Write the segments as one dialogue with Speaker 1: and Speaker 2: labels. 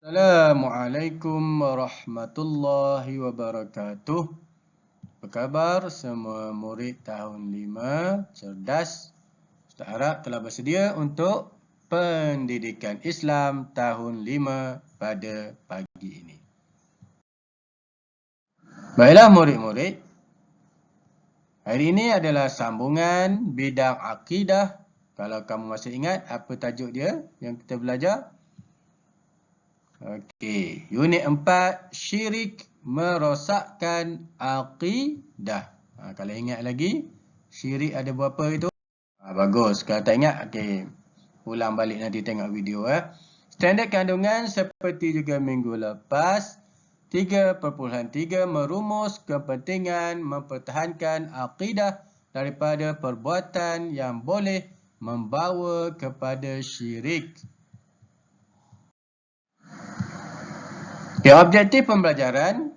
Speaker 1: Assalamualaikum warahmatullahi wabarakatuh. Apa khabar semua murid tahun 5 cerdas? Ustaz harap telah bersedia untuk pendidikan Islam tahun 5 pada pagi ini. Baiklah murid-murid, hari ini adalah sambungan bidang akidah. Kalau kamu masih ingat apa tajuk dia yang kita belajar? Okey, unit 4, syirik merosakkan akidah. Kalau ingat lagi, syirik ada berapa itu? Bagus. Kalau tak ingat, okey. Ulang balik nanti tengok video. Standard kandungan seperti juga minggu lepas. 3.3 merumus kepentingan mempertahankan akidah daripada perbuatan yang boleh membawa kepada syirik. Objektif pembelajaran,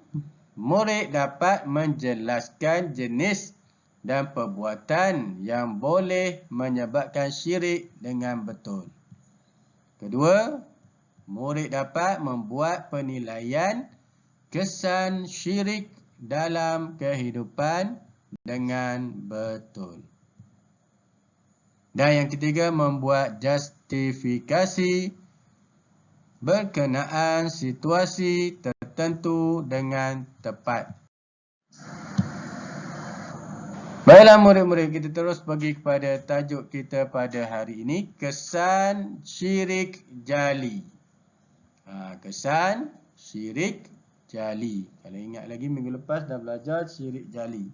Speaker 1: murid dapat menjelaskan jenis dan perbuatan yang boleh menyebabkan syirik dengan betul. Kedua, murid dapat membuat penilaian kesan syirik dalam kehidupan dengan betul. Dan yang ketiga, membuat justifikasi berkenaan situasi tertentu dengan tepat. Baiklah murid-murid, kita terus pergi kepada tajuk kita pada hari ini, kesan syirik jali. Kesan syirik jali. Kalau ingat lagi minggu lepas dah belajar syirik jali.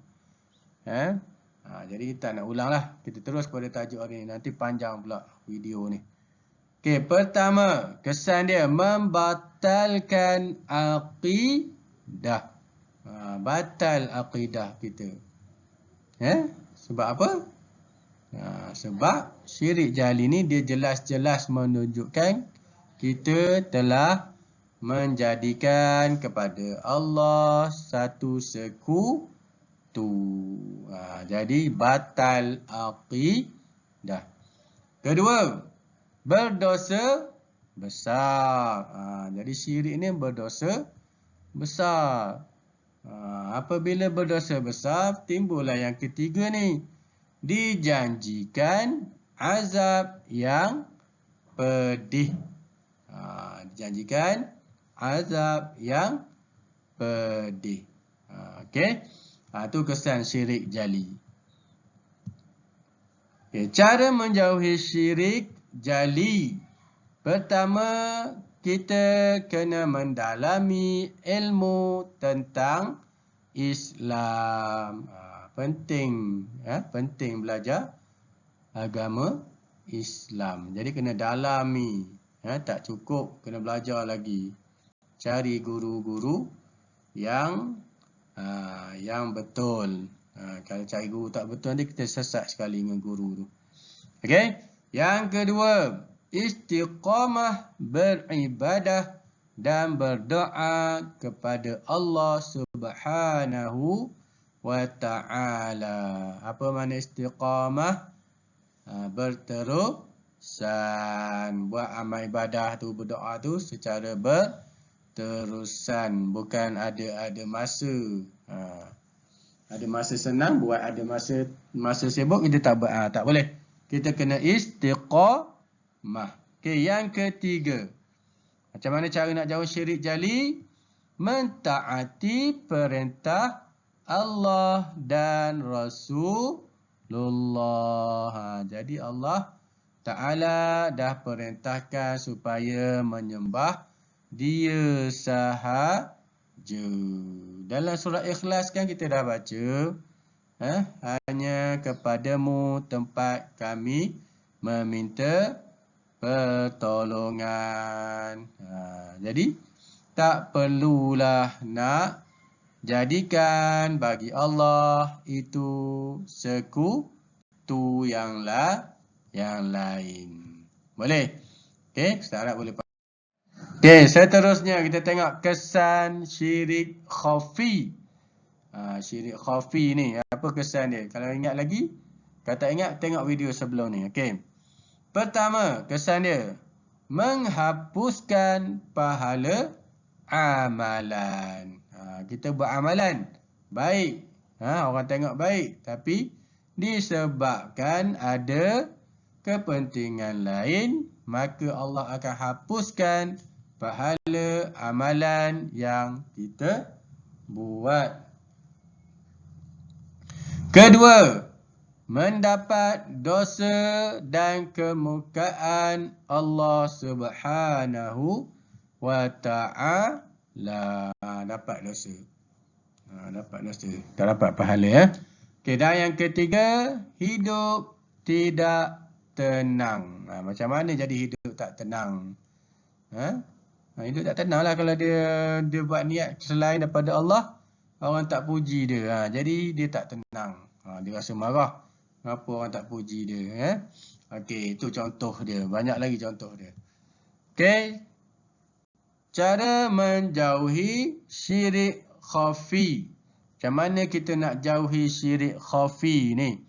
Speaker 1: Jadi tak nak ulang lah. Kita terus kepada tajuk hari ini. Nanti panjang pula video ni. Okey, pertama, kesan dia membatalkan akidah. Batal akidah kita. Sebab apa? Sebab syirik jali ni dia jelas-jelas menunjukkan kita telah menjadikan kepada Allah satu sekutu. Jadi batal akidah. Kedua, berdosa besar. Jadi syirik ni berdosa besar. Apabila berdosa besar, timbullah yang ketiga ni. Dijanjikan azab yang pedih. Dijanjikan azab yang pedih. Okey. Itu kesan syirik jali. Okay. Cara menjauhi syirik jali. Pertama, kita kena mendalami ilmu tentang Islam. Penting belajar agama Islam. Jadi kena dalami. Tak cukup, kena belajar lagi. Cari guru-guru yang betul. Kalau cari guru tak betul, nanti kita sesat sekali dengan guru tu. Okey. Yang kedua, istiqamah beribadah dan berdoa kepada Allah Subhanahu wa ta'ala. Apa makna istiqamah? Berterusan. Buat amal ibadah tu, berdoa tu secara berterusan. Bukan ada masa. Ada masa senang buat, ada masa sibuk kita tak buat. Tak boleh. Kita kena istiqamah. Okey, yang ketiga. Macam mana cara nak jauh syirik jali? Mentaati perintah Allah dan Rasulullah. Jadi Allah Ta'ala dah perintahkan supaya menyembah Dia sahaja. Dalam surah Ikhlas kan kita dah baca. Hanya kepadamu tempat kami meminta pertolongan. Jadi tak perlulah nak jadikan bagi Allah itu sekutu yang lain. Boleh? Okey, Ustaz harap boleh. Okey, seterusnya kita tengok kesan syirik khafi. Syirik khafi ni, apa kesan dia? Kalau ingat lagi, kalau tak ingat, tengok video sebelum ni. Okey. Pertama, kesan dia. menghapuskan pahala amalan. Kita buat amalan baik. Orang tengok baik. Tapi disebabkan ada kepentingan lain, maka Allah akan hapuskan pahala amalan yang kita buat. Kedua, mendapat dosa dan kemurkaan Allah Subhanahu wa ta'ala. Dapat dosa. Dapat dosa. Tak dapat pahala ya. Okey, dan yang ketiga, hidup tidak tenang. Macam mana jadi hidup tak tenang? Hidup tak tenang lah kalau dia buat niat selain daripada Allah, orang tak puji dia. Jadi dia tak tenang. Dia rasa marah. Kenapa orang tak puji dia? Okey, itu contoh dia. Banyak lagi contoh dia. Okey. Cara menjauhi syirik khafi. Macam mana kita nak jauhi syirik khafi ni?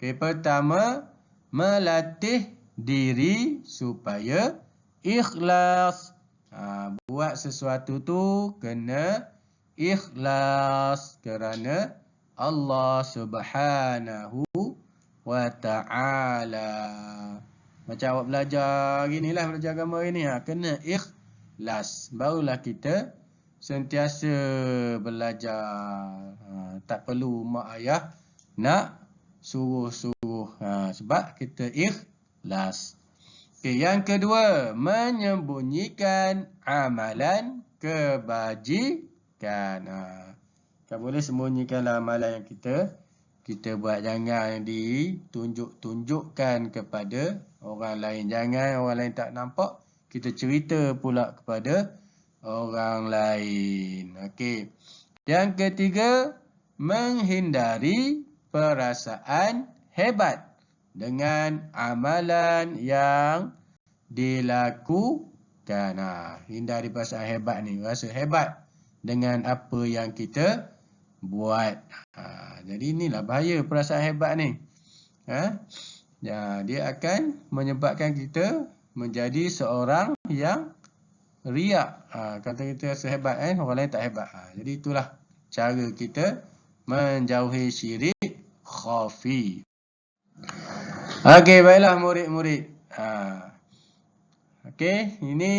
Speaker 1: Okey, pertama, melatih diri supaya ikhlas. Buat sesuatu tu kena ikhlas kerana Allah Subhanahu wa ta'ala. Macam awak belajar ginilah, belajar agama ini, kena ikhlas. Barulah kita sentiasa belajar. Tak perlu mak ayah nak suruh-suruh. Sebab kita ikhlas. Okay, yang kedua, menyembunyikan amalan kebajikan. Tak boleh sembunyikan amalan yang kita buat. Jangan ditunjuk-tunjukkan kepada orang lain. Jangan orang lain tak nampak, kita cerita pula kepada orang lain. Okey. Yang ketiga, menghindari perasaan hebat dengan amalan yang dilakukan. Hindari perasaan hebat ni. Rasa hebat dengan apa yang kita buat. Jadi inilah bahaya perasaan hebat ni. Dia akan menyebabkan kita menjadi seorang yang riak. Kata kita rasa hebat, orang lain tak hebat. Jadi itulah cara kita menjauhi syirik khafi. Okey, baiklah murid-murid. Okey, ini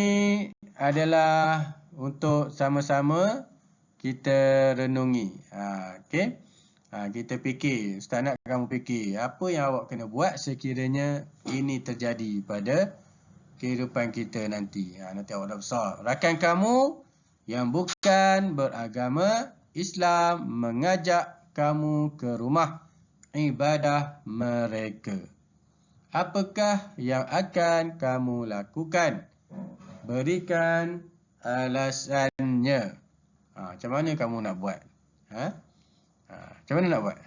Speaker 1: adalah untuk sama-sama kita renungi. Okey. Kita fikir, ustaz nak kamu fikir apa yang awak kena buat sekiranya ini terjadi pada kehidupan kita nanti. Nanti awak dah besar. Rakan kamu yang bukan beragama Islam mengajak kamu ke rumah ibadah mereka. Apakah yang akan kamu lakukan? Berikan alasannya. Macam mana kamu nak buat? Macam mana nak buat?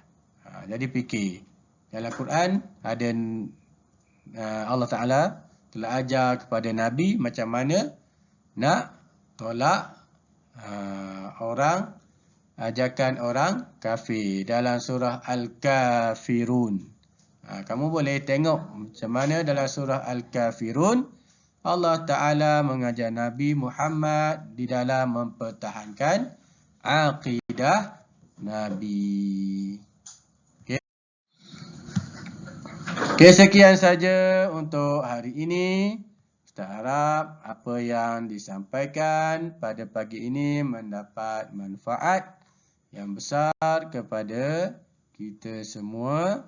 Speaker 1: Jadi fikir. Dalam Quran ada Allah Ta'ala telah ajar kepada Nabi macam mana nak tolak ajakan orang kafir. Dalam surah Al-Kafirun. Kamu boleh tengok macam mana dalam surah Al-Kafirun Allah Ta'ala mengajar Nabi Muhammad di dalam mempertahankan akidah Nabi. Okey, sekian saja untuk hari ini. Ustaz harap apa yang disampaikan pada pagi ini mendapat manfaat yang besar kepada kita semua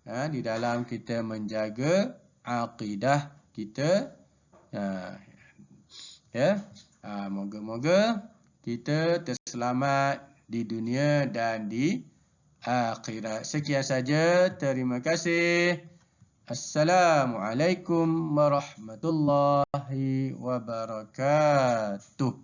Speaker 1: di dalam kita menjaga akidah kita. Moga-moga kita terselamat di dunia dan di akhirat. Sekian saja. Terima kasih. Assalamualaikum warahmatullahi wabarakatuh.